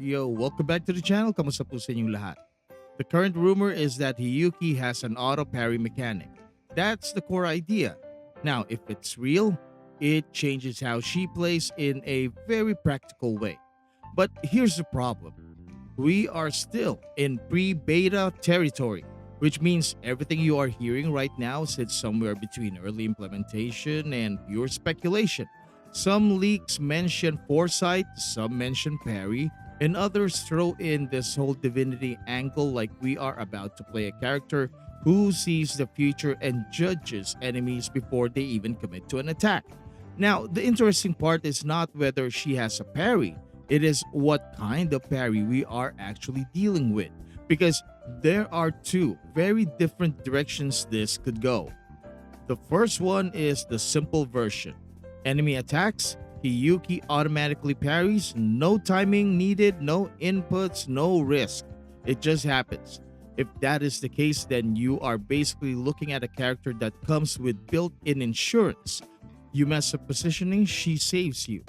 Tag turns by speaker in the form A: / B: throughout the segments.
A: Yo, welcome back to the channel. Kamusta po sa inyong lahat? The current rumor is that Hiyuki has an auto-parry mechanic. That's the core idea. Now, if it's real, it changes how she plays in a very practical way. But here's the problem. We are still in pre-beta territory, which means everything you are hearing right now sits somewhere between early implementation and pure speculation. Some leaks mention foresight, some mention parry, and others throw in this whole divinity angle like we are about to play a character who sees the future and judges enemies before they even commit to an attack. Now, the interesting part is not whether she has a parry, it is what kind of parry we are actually dealing with. Because there are two very different directions this could go. The first one is the simple version. Enemy attacks, Hiyuki automatically parries, no timing needed, no inputs, no risk. It just happens. If that is the case, then you are basically looking at a character that comes with built-in insurance. You mess up positioning, she saves you.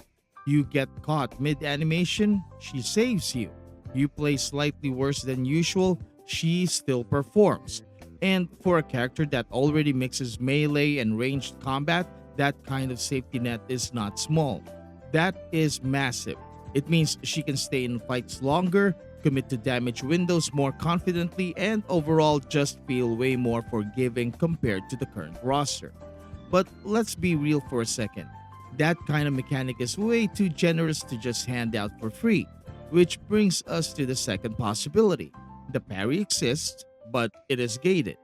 A: You get caught mid-animation, she saves you. You play slightly worse than usual, she still performs. And for a character that already mixes melee and ranged combat, that kind of safety net is not small. That is massive. It means she can stay in fights longer, commit to damage windows more confidently, and overall just feel way more forgiving compared to the current roster. But let's be real for a second. That kind of mechanic is way too generous to just hand out for free, which brings us to the second possibility. The parry exists, but it is gated.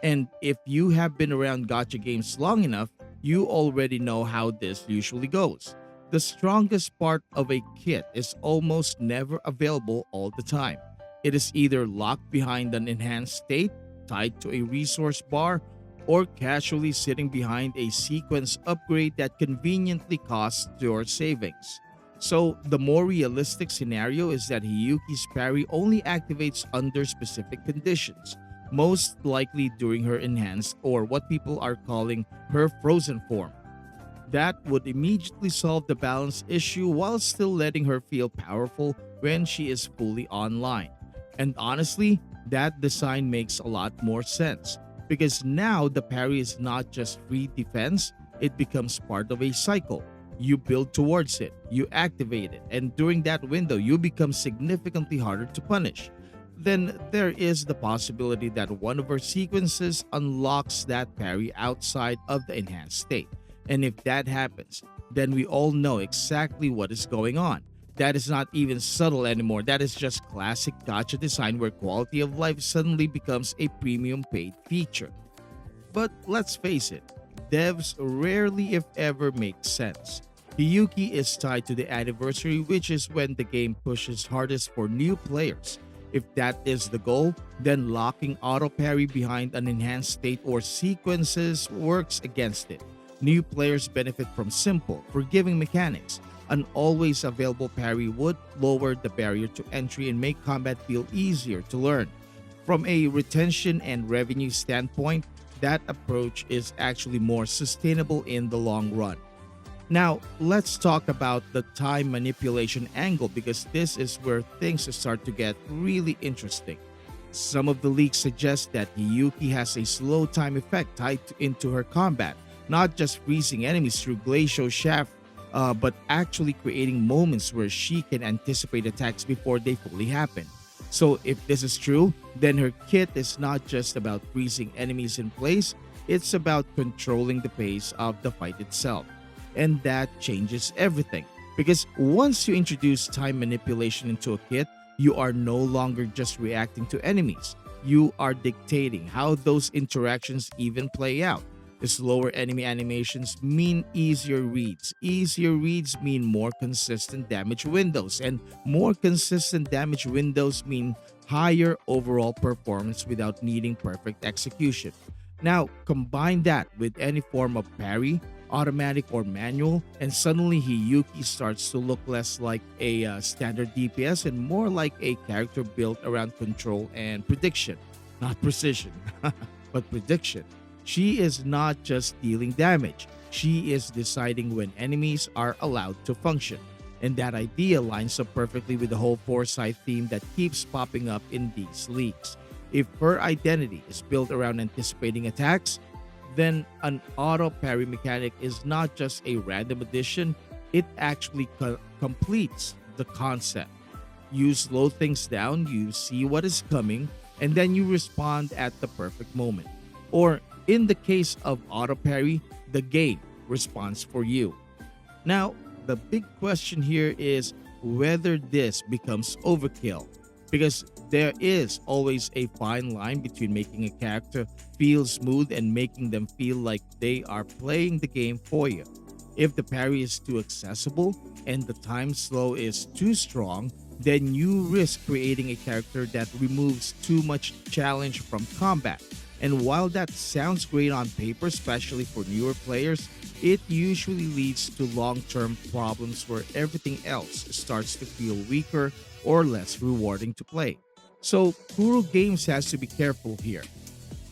A: And if you have been around gacha games long enough, you already know how this usually goes. The strongest part of a kit is almost never available all the time. It is either locked behind an enhanced state, tied to a resource bar, or casually sitting behind a sequence upgrade that conveniently costs your savings. So, the more realistic scenario is that Hiyuki's parry only activates under specific conditions, most likely during her enhanced or what people are calling her frozen form. That would immediately solve the balance issue while still letting her feel powerful when she is fully online. And honestly, that design makes a lot more sense because now the parry is not just free defense, it becomes part of a cycle. You build towards it, you activate it, and during that window, you become significantly harder to punish. Then there is the possibility that one of her sequences unlocks that parry outside of the enhanced state. And if that happens, then we all know exactly what is going on. That is not even subtle anymore. That is just classic gacha design where quality of life suddenly becomes a premium paid feature. But let's face it, devs rarely if ever make sense. Hiyuki is tied to the anniversary, which is when the game pushes hardest for new players. If that is the goal, then locking auto parry behind an enhanced state or sequences works against it. New players benefit from simple, forgiving mechanics. An always available parry would lower the barrier to entry and make combat feel easier to learn. From a retention and revenue standpoint, that approach is actually more sustainable in the long run. Now, let's talk about the time manipulation angle because this is where things start to get really interesting. Some of the leaks suggest that Hiyuki has a slow time effect tied into her combat, not just freezing enemies through glacial shaft, but actually creating moments where she can anticipate attacks before they fully happen. So if this is true, then her kit is not just about freezing enemies in place, it's about controlling the pace of the fight itself. And that changes everything. Because once you introduce time manipulation into a kit, you are no longer just reacting to enemies. You are dictating how those interactions even play out. The slower enemy animations mean easier reads. Easier reads mean more consistent damage windows. And more consistent damage windows mean higher overall performance without needing perfect execution. Now, combine that with any form of parry, automatic or manual, and suddenly Hiyuki starts to look less like a standard DPS and more like a character built around control and prediction. Not precision, but prediction. She is not just dealing damage, she is deciding when enemies are allowed to function. And that idea lines up perfectly with the whole foresight theme that keeps popping up in these leaks. If her identity is built around anticipating attacks, then an auto parry mechanic is not just a random addition, it actually completes the concept. You slow things down, you see what is coming, and then you respond at the perfect moment. Or in the case of auto parry, the game responds for you. Now, the big question here is whether this becomes overkill, because there is always a fine line between making a character feel smooth and making them feel like they are playing the game for you. If the parry is too accessible and the time slow is too strong, then you risk creating a character that removes too much challenge from combat. And while that sounds great on paper, especially for newer players, it usually leads to long term problems where everything else starts to feel weaker or less rewarding to play. So, Kuro Games has to be careful here.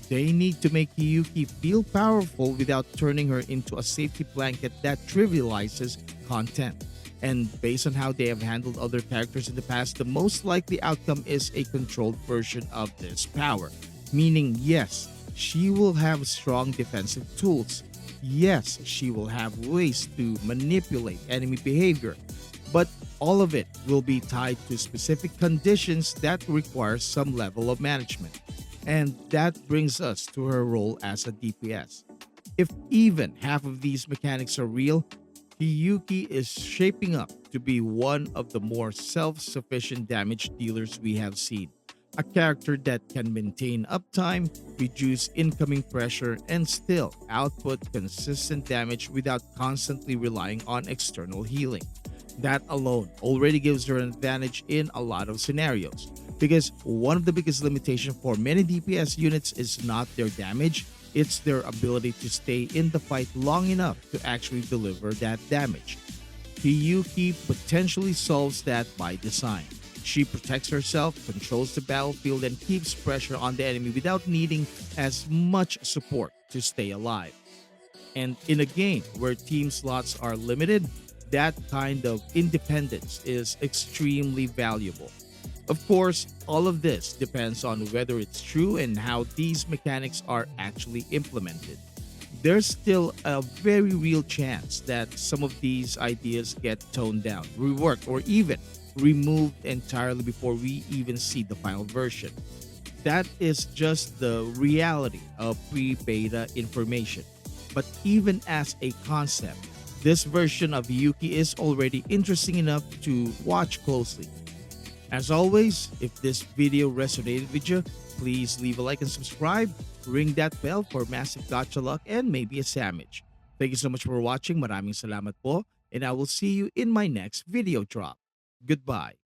A: They need to make Hiyuki feel powerful without turning her into a safety blanket that trivializes content. And based on how they have handled other characters in the past, the most likely outcome is a controlled version of this power. Meaning, yes, she will have strong defensive tools. Yes, she will have ways to manipulate enemy behavior. But all of it will be tied to specific conditions that require some level of management. And that brings us to her role as a DPS. If even half of these mechanics are real, Hiyuki is shaping up to be one of the more self sufficient damage dealers we have seen. A character that can maintain uptime, reduce incoming pressure, and still output consistent damage without constantly relying on external healing. That alone already gives her an advantage in a lot of scenarios. Because one of the biggest limitations for many DPS units is not their damage, it's their ability to stay in the fight long enough to actually deliver that damage. Hiyuki potentially solves that by design. She protects herself, controls the battlefield, and keeps pressure on the enemy without needing as much support to stay alive. And in a game where team slots are limited, that kind of independence is extremely valuable. Of course, all of this depends on whether it's true and how these mechanics are actually implemented. There's still a very real chance that some of these ideas get toned down, reworked, or even removed entirely before we even see the final version. That is just the reality of pre beta information. But even as a concept, this version of Yuki is already interesting enough to watch closely. As always, if this video resonated with you, please leave a like and subscribe, ring that bell for massive gotcha luck and maybe a sandwich. Thank you so much for watching. Maraming salamat po, and I will see you in my next video drop. Goodbye.